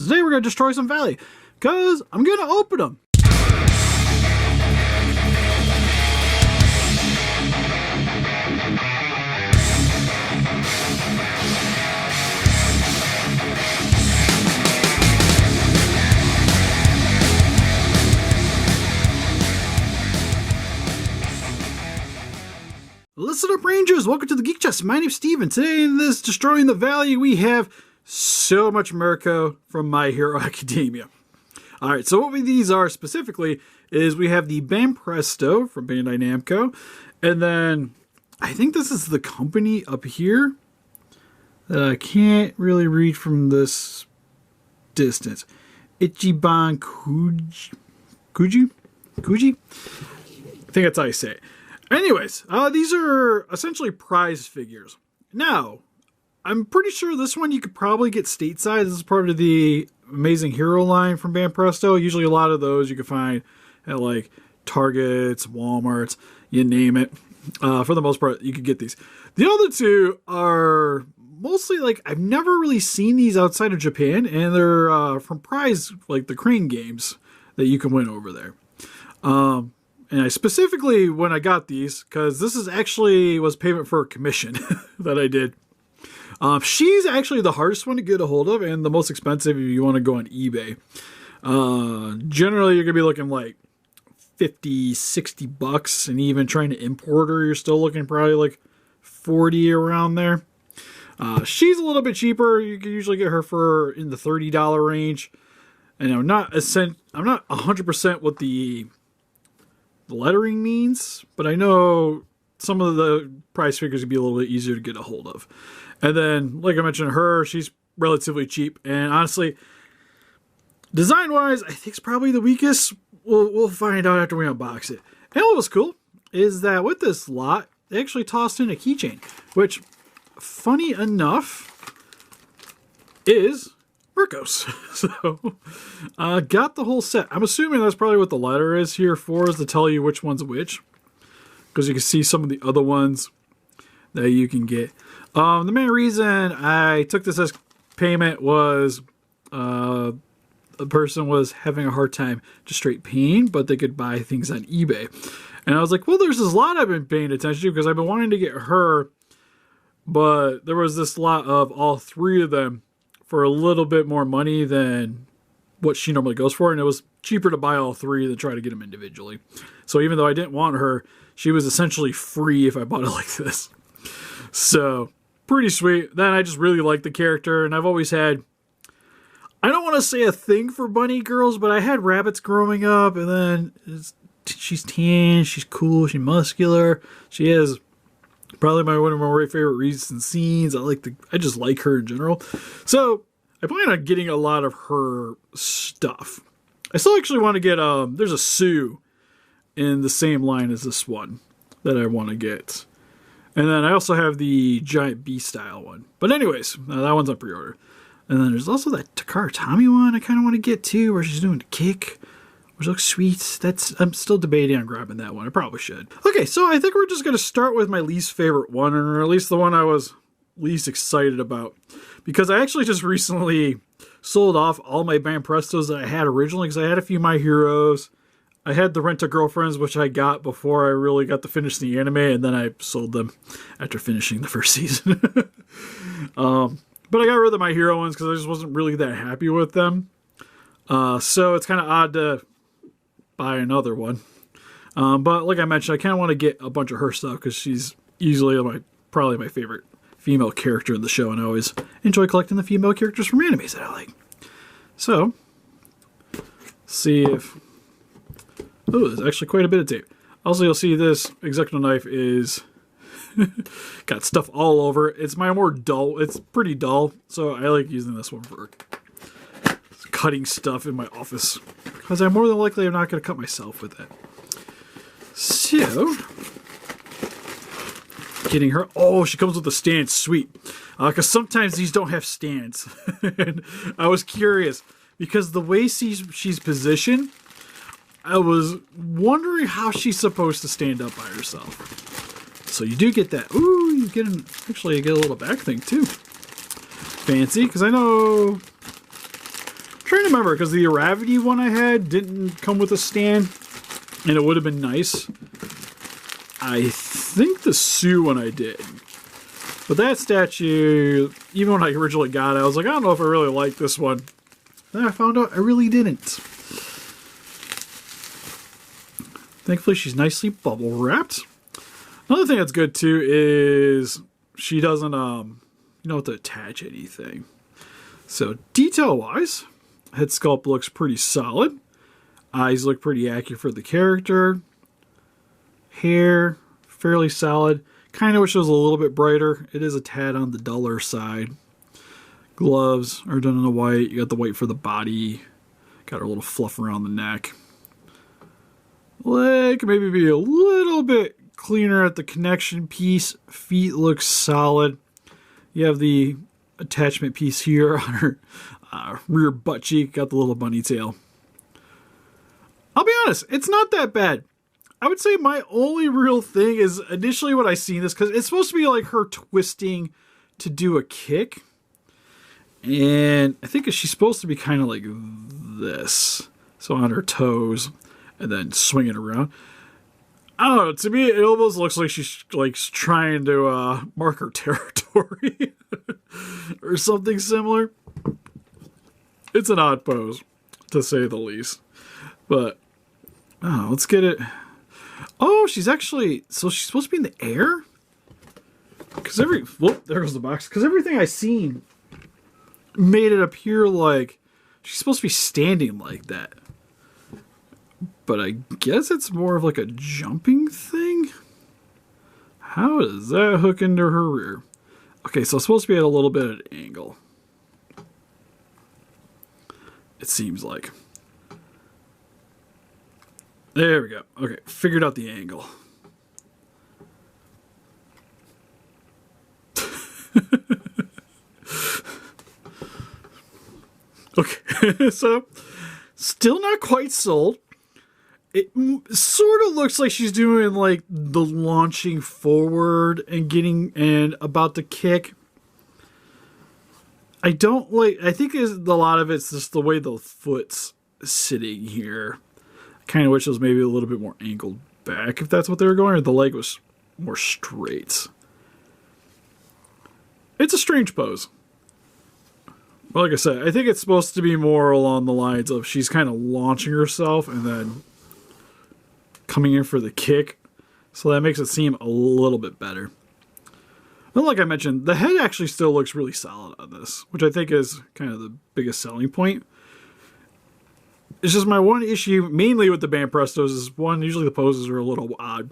Today we're going to destroy some Valley, because I'm going to open them. Listen up, Rangers! Welcome to the Geek Chest. My name's Steve, and today in this Destroying the Valley, we have so much Mirko from My Hero Academia. Alright, so what these are specifically is we have the Banpresto from Bandai Namco, and then I think this is the company up here that I can't really read from this distance. Ichiban Kuji? I think that's how you say it. Anyways, these are essentially prize figures. Now, I'm pretty sure this one you could probably get stateside. This is part of the Amazing Hero line from Banpresto. Usually a lot of those you can find at like Targets, Walmarts, you name it. For the most part, you could get these. The other two are mostly like, I've never really seen these outside of Japan, and they're from prize, like the Crane games that you can win over there. And I specifically, when I got these, because this is actually was payment for a commission that I did. She's actually the hardest one to get a hold of and the most expensive if you want to go on eBay. Generally, you're going to be looking like 50, 60 bucks, and even trying to import her, you're still looking probably like 40 around there. She's a little bit cheaper. You can usually get her for in the $30 range. And I'm not 100% what the lettering means, but I know some of the price figures would be a little bit easier to get a hold of. And then, like I mentioned, she's relatively cheap, and honestly, design-wise, I think it's probably the weakest. We'll find out after we unbox it. And what was cool is that with this lot, they actually tossed in a keychain, which, funny enough, is Mirko's. So, got the whole set. I'm assuming that's probably what the letter is here for, is to tell you which one's which. Because you can see some of the other ones that you can get. The main reason I took this as payment was a person was having a hard time just straight paying, but they could buy things on eBay. And I was like, well, there's this lot I've been paying attention to because I've been wanting to get her, but there was this lot of all three of them for a little bit more money than what she normally goes for, and it was cheaper to buy all three than try to get them individually. So even though I didn't want her, she was essentially free if I bought it like this. So, pretty sweet. Then I just really like the character, and I've always had, I don't want to say a thing for bunny girls, but I had rabbits growing up, and then she's tan, she's cool, she's muscular, she has probably one of my favorite recent scenes. I just like her in general. So I plan on getting a lot of her stuff. I still actually want to get, there's a Sue in the same line as this one that I want to get. And then I also have the giant bee style one. But anyways, that one's on pre-order. And then there's also that Takara Tommy one I kind of want to get too, where she's doing the kick, which looks sweet. I'm still debating on grabbing that one. I probably should. Okay, so I think we're just going to start with my least favorite one, or at least the one I was least excited about. Because I actually just recently sold off all my Banprestos that I had originally, because I had a few My Heroes. I had the Rent-A-Girlfriends, which I got before I really got to finish the anime, and then I sold them after finishing the first season. But I got rid of My Hero ones because I just wasn't really that happy with them. So it's kind of odd to buy another one. But like I mentioned, I kind of want to get a bunch of her stuff because she's usually probably my favorite female character in the show, and I always enjoy collecting the female characters from animes that I like. So, see if... Oh, there's actually quite a bit of tape. Also, you'll see this Executive knife is got stuff all over it. It's my more dull. It's pretty dull, so I like using this one for cutting stuff in my office, because I'm more than likely I'm not going to cut myself with it. So, getting her. Oh, she comes with a stand. Sweet. Because sometimes these don't have stands. And I was curious, because the way she's positioned, I was wondering how she's supposed to stand up by herself. So you do get that. Ooh, you get actually you get a little back thing too. Fancy, because I know trying to remember, because the Gravity one I had didn't come with a stand, and it would have been nice. I think the Sue one I did. But that statue, even when I originally got it, I was like, I don't know if I really like this one. Then I found out I really didn't. Thankfully, she's nicely bubble wrapped. Another thing that's good too is she doesn't, you know, have to attach anything. So detail-wise, head sculpt looks pretty solid. Eyes look pretty accurate for the character. Hair, fairly solid. Kind of wish it was a little bit brighter. It is a tad on the duller side. Gloves are done in the white. You got the white for the body. Got her little fluff around the neck. Leg maybe be a little bit cleaner at the connection piece. Feet look solid. You have the attachment piece here on her rear butt cheek. Got the little bunny tail. I'll be honest, it's not that bad. I would say my only real thing is initially when I seen this, because it's supposed to be like her twisting to do a kick. And I think she's supposed to be kind of like this. So on her toes and then swinging around. I don't know. To me, it almost looks like she's like trying to mark her territory or something similar. It's an odd pose, to say the least. But, oh, let's get it. Oh, she's actually, so she's supposed to be in the air? Because whoop, there goes the box. Because everything I seen made it appear like she's supposed to be standing like that. But I guess it's more of like a jumping thing? How does that hook into her rear? Okay, so it's supposed to be at a little bit of an angle. It seems like. There we go. Okay, figured out the angle. Okay, so still not quite sold. It sort of looks like she's doing like the launching forward and getting and about to kick. I don't like, I think a lot of it's just the way the foot's sitting here. I kind of wish it was maybe a little bit more angled back if that's what they were going, or the leg was more straight. It's a strange pose. But like I said, I think it's supposed to be more along the lines of she's kind of launching herself and then coming in for the kick. So that makes it seem a little bit better. But like I mentioned, the head actually still looks really solid on this, which I think is kind of the biggest selling point. It's just my one issue, mainly with the Banprestos, is one, usually the poses are a little odd.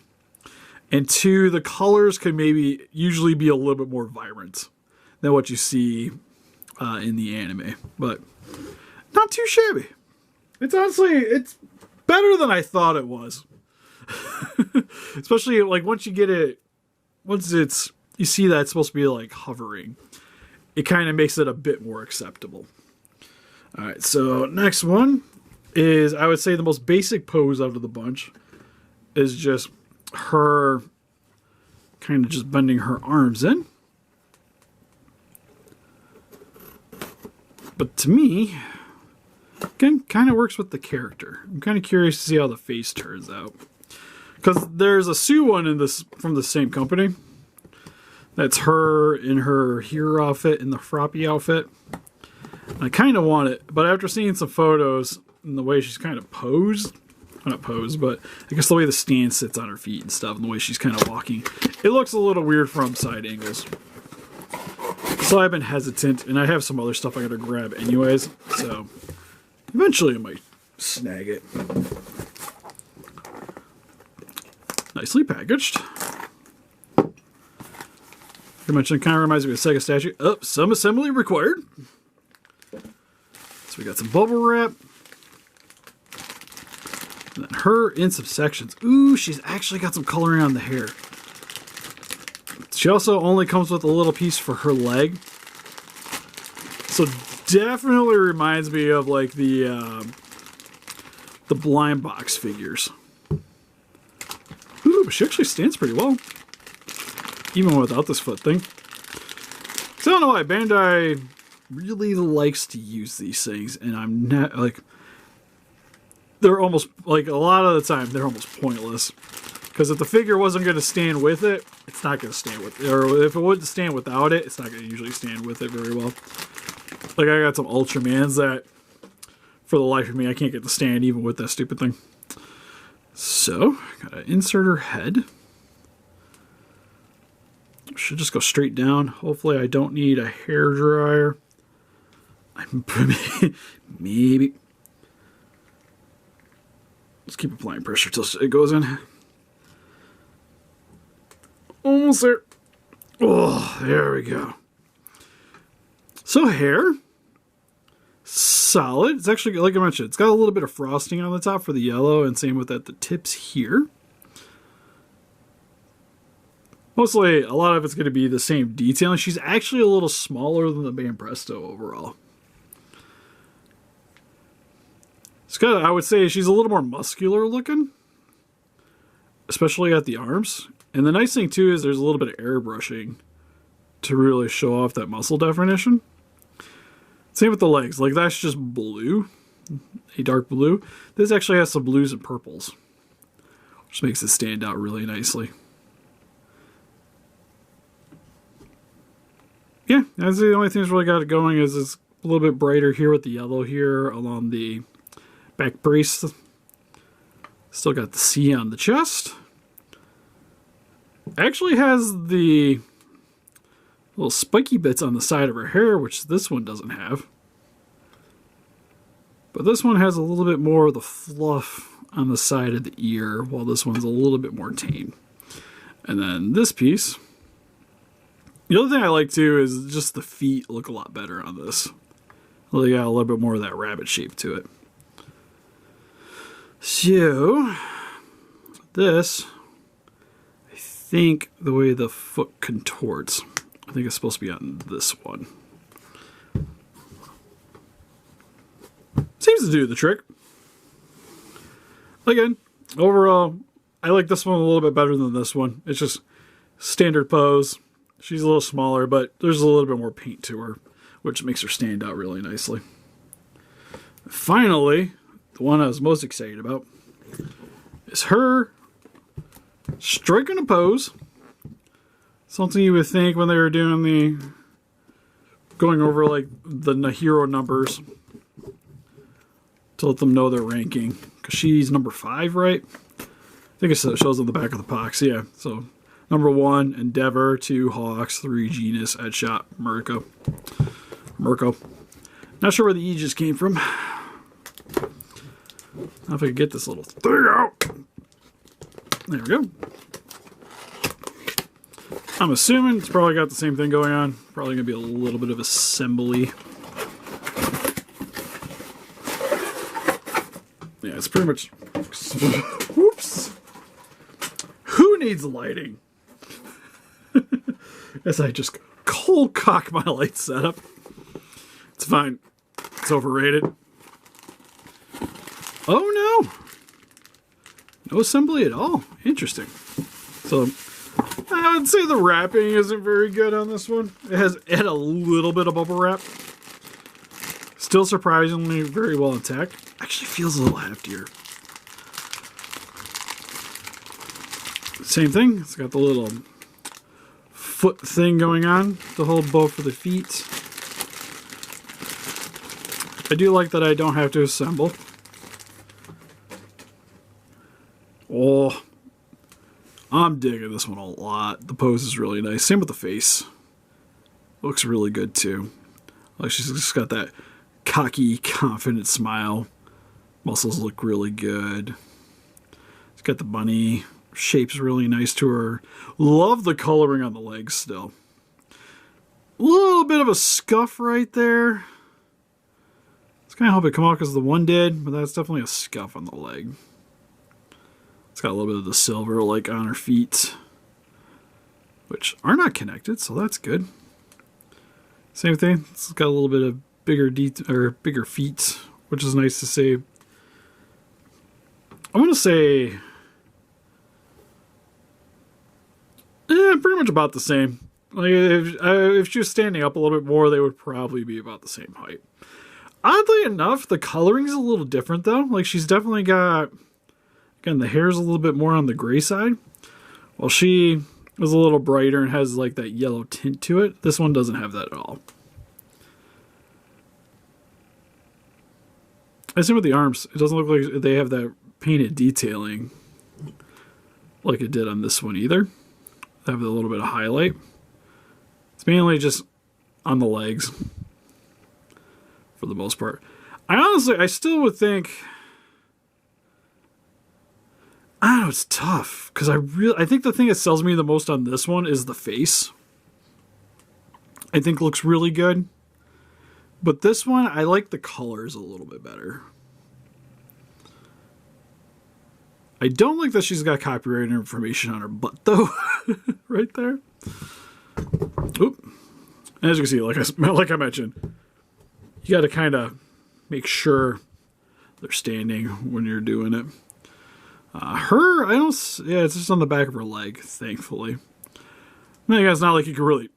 And two, the colors could maybe usually be a little bit more vibrant than what you see in the anime. But not too shabby. It's honestly, it's better than I thought it was. Especially like once you get it, once it's, you see that it's supposed to be like hovering, it kind of makes it a bit more acceptable. All right, so next one is, I would say the most basic pose out of the bunch is just her kind of just bending her arms in. But to me, again, kind of works with the character. I'm kind of curious to see how the face turns out. Because there's a Sue one in this from the same company. That's her in her hero outfit, in the Froppy outfit. I kind of want it, but after seeing some photos and the way she's kind of posed, not posed, but I guess the way the stand sits on her feet and stuff, and the way she's kind of walking, it looks a little weird from side angles. So I've been hesitant, and I have some other stuff I gotta grab anyways, so eventually I might snag it. Nicely packaged. I mentioned, it kind of reminds me of a Sega statue. Oh, some assembly required. So we got some bubble wrap. And then her in some sections. Ooh, she's actually got some coloring on the hair. She also only comes with a little piece for her leg. So definitely reminds me of like the blind box figures. Ooh, but she actually stands pretty well. Even without this foot thing. So I don't know why Bandai really likes to use these things, and I'm not like, they're almost like, a lot of the time they're almost pointless, because if the figure wasn't going to stand with it, it's not going to stand with it, or if it wouldn't stand without it, it's not going to usually stand with it very well. Like, I got some Ultramans that for the life of me I can't get to stand even with that stupid thing. So gotta insert her head. Should just go straight down. Hopefully I don't need a hair dryer. Maybe. Let's keep applying pressure till it goes in. Almost there. Oh, there we go. So hair, solid. It's actually, like I mentioned, it's got a little bit of frosting on the top for the yellow, and same with at the tips here. Mostly, a lot of it's going to be the same detailing. She's actually a little smaller than the Banpresto overall. It's got, I would say she's a little more muscular looking, especially at the arms. And the nice thing too is there's a little bit of airbrushing to really show off that muscle definition. Same with the legs. Like, that's just blue, a dark blue. This actually has some blues and purples, which makes it stand out really nicely. Yeah, that's the only thing that's really got it going, is it's a little bit brighter here with the yellow here along the back brace. Still got the C on the chest. Actually has the little spiky bits on the side of her hair, which this one doesn't have. But this one has a little bit more of the fluff on the side of the ear, while this one's a little bit more tame. And then this piece. The other thing I like too is just the feet look a lot better on this. They got a little bit more of that rabbit shape to it. So, this, I think the way the foot contorts, I think it's supposed to be on this one. Seems to do the trick. Again, overall, I like this one a little bit better than this one. It's just standard pose. She's a little smaller, but there's a little bit more paint to her, which makes her stand out really nicely. Finally, the one I was most excited about is her striking a pose. Something you would think when they were doing the, going over like the hero numbers to let them know their ranking. Because she's number 5, right? I think it shows on the back of the box. Yeah, so number 1, Endeavor. 2, Hawks. 3, Genus. Headshot, Mirko. Not sure where the E just came from. Now if I can get this little thing out. There we go. I'm assuming it's probably got the same thing going on. Probably going to be a little bit of assembly. Yeah, it's pretty much... Whoops! Who needs lighting? As I just cold cock my light setup. It's fine. It's overrated. Oh no! No assembly at all. Interesting. So, I would say the wrapping isn't very good on this one. It has a little bit of bubble wrap. Still surprisingly very well intact. Actually feels a little heftier. Same thing. It's got the little foot thing going on to hold both of the feet. I do like that I don't have to assemble. Oh, I'm digging this one a lot. The pose is really nice. Same with the face. Looks really good too. Like, she's just got that cocky, confident smile. Muscles look really good. It's got the bunny. Shape's really nice to her. Love the coloring on the legs still. A little bit of a scuff right there. I was kind of hoping it come out because the one did, but that's definitely a scuff on the leg. It's got a little bit of the silver like on her feet, which are not connected, so that's good. Same thing. It's got a little bit of bigger feet, which is nice to see. I want to say, pretty much about the same. Like if she was standing up a little bit more, they would probably be about the same height. Oddly enough, the coloring's a little different though. Like she's definitely got, again, the hair's a little bit more on the gray side. While she is a little brighter and has like that yellow tint to it. This one doesn't have that at all. I see with the arms, it doesn't look like they have that painted detailing like it did on this one either. They have a little bit of highlight. It's mainly just on the legs for the most part. I still would think, I don't know, it's tough because I think the thing that sells me the most on this one is the face. I think looks really good. But this one, I like the colors a little bit better. I don't like that she's got copyrighted information on her butt, though. Right there. Oop. And as you can see, like I mentioned, you got to kind of make sure they're standing when you're doing it. Yeah, it's just on the back of her leg, thankfully. I mean, it's not like you can really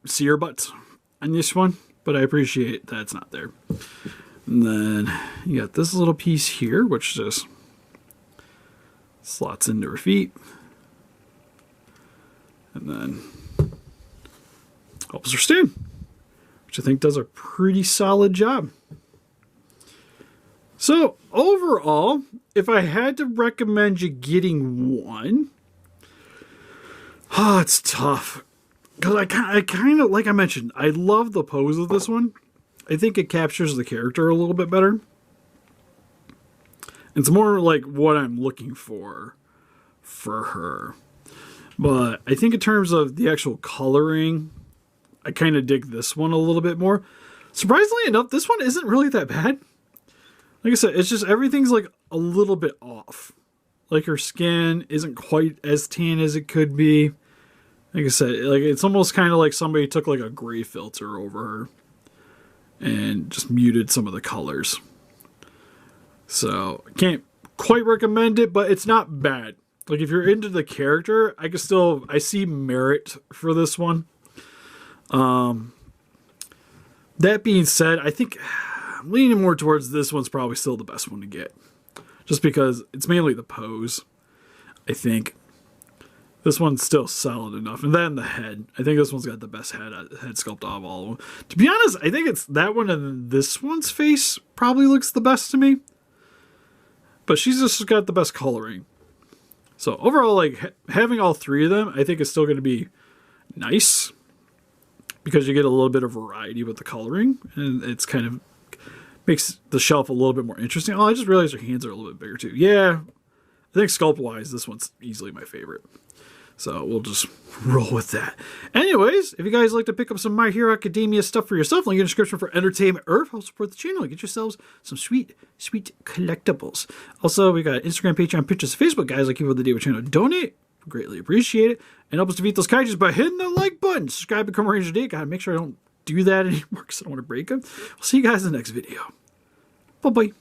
see her butt on this one. But I appreciate that it's not there. And then you got this little piece here, which just slots into her feet. And then helps her stand, which I think does a pretty solid job. So overall, if I had to recommend you getting one, it's tough. Because I kind of, like I mentioned, I love the pose of this one. I think it captures the character a little bit better. It's more like what I'm looking for her. But I think in terms of the actual coloring, I kind of dig this one a little bit more. Surprisingly enough, this one isn't really that bad. Like I said, it's just everything's like a little bit off. Like her skin isn't quite as tan as it could be. Like I said, like it's almost kind of like somebody took like a gray filter over her and just muted some of the colors. So I can't quite recommend it, but it's not bad. Like if you're into the character, I see merit for this one. That being said, I think I'm leaning more towards this one's probably still the best one to get. Just because it's mainly the pose, I think. This one's still solid enough. And then the head. I think this one's got the best head sculpt of all of them. To be honest, I think it's that one and this one's face probably looks the best to me. But she's just got the best coloring. So overall, like having all three of them, I think is still going to be nice. Because you get a little bit of variety with the coloring. And it's kind of makes the shelf a little bit more interesting. Oh, I just realized her hands are a little bit bigger too. Yeah, I think sculpt-wise, this one's easily my favorite. So we'll just roll with that. Anyways, if you guys like to pick up some My Hero Academia stuff for yourself, link in the description for Entertainment Earth. Help support the channel. Get yourselves some sweet, sweet collectibles. Also, we got Instagram, Patreon, Pinterest, Facebook. Guys, like people with the day with channel donate. Greatly appreciate it. And help us defeat those kaijus by hitting the like button. Subscribe, become a Ranger today. Gotta make sure I don't do that anymore because I don't want to break them. We'll see you guys in the next video. Bye-bye.